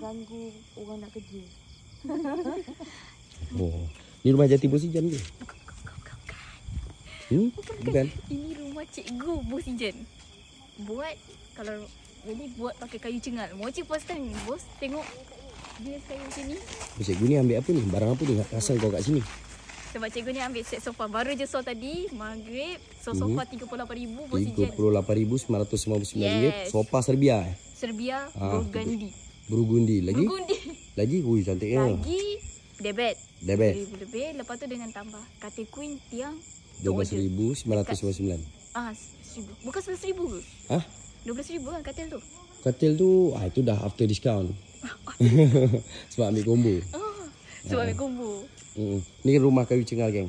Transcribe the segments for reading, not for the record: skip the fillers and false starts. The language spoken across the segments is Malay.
ganggu orang nak kerja. Oh, ni rumah jati Bos Ijan ke? Bukan. Ini rumah cikgu Bos Ijan. Buat kalau ini buat pakai kayu cengal. Moci first time bos tengok jenis kayu macam ni. Cikgu ni ambil apa ni? Barang apa ni? Asal kau kat sini? Sebab cikgu ni ambil set sofa. Baru je saw tadi maghrib. So sofa 38,000 Bos Ijan. 38,999 ringgit. Yes. Sofa Serbia Serbia Burgundy. Burgundy lagi? Burgundy. Lagi? Ui, cantiknya. Lagi debet. Debet. 2,000 lebih. Lepas tu dengan tambah katil queen tiang 12,999. 1,000. Bukan 11,000 ke? Hah? 12,000 kan katil tu. Katil tu, itu dah after discount. Sebab ambil combo. Sebab ambil combo. Ni rumah kayu cengal, geng.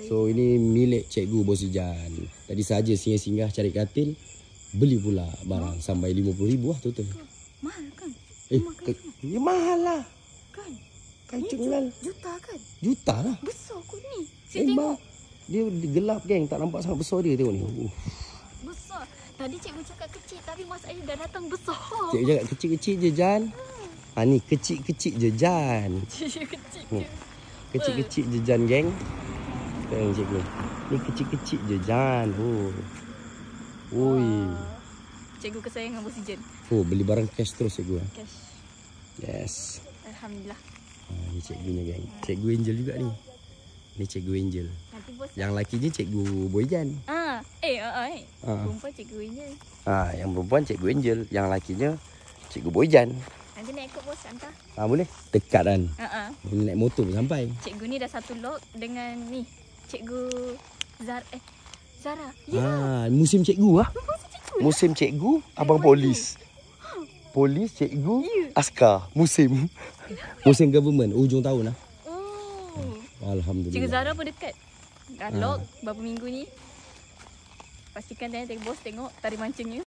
So ini milik cikgu Bos Ijan. Tadi saja singgah-singgah cari katil, beli pula barang sampai 50,000 lah total. Mahal kan? Ya mahal lah. Kan? Kayu cengal. Juta kan? Juta lah. Besar kot ni. Saya tengok. Dia gelap, geng. Tak nampak sangat besar dia. Tengok ni. Besar. Tadi cikgu cakap kecil tapi Mas Air dah datang besar. Cikgu cakap kecil-kecil je, Jan. Ni kecil-kecil je, Jan. Kecil-kecil je. Kecil-kecil je, Jan, geng. Tengok cikgu. Ni kecil-kecil je, Jan. Oi. Cikgu kesayangan Bos Ijan. Beli barang cash terus, cikgu. Cash. Yes. Alhamdulillah. Ni cikgu ni, geng. Cikgu Angel juga ni. Ni cikgu Angel. Nanti bos. Yang laki je cikgu Boyjan. Perempuan cikgu Angel. Yang perempuan cikgu Angel, yang lakinya cikgu Boyjan. Nanti nak ikut bos hantar. Boleh. Dekat kan. Boleh naik motor pun sampai. Cikgu ni dah satu log dengan ni. Cikgu Zara. Musim cikgu ah. Musim cikgu abang polis. Polis, cikgu, askar. Musim government hujung tahun lah. Alhamdulillah. Cikgu Zara pun dekat. Dah log beberapa minggu ni. Pastikan tanya bos tengok tari mancingnya.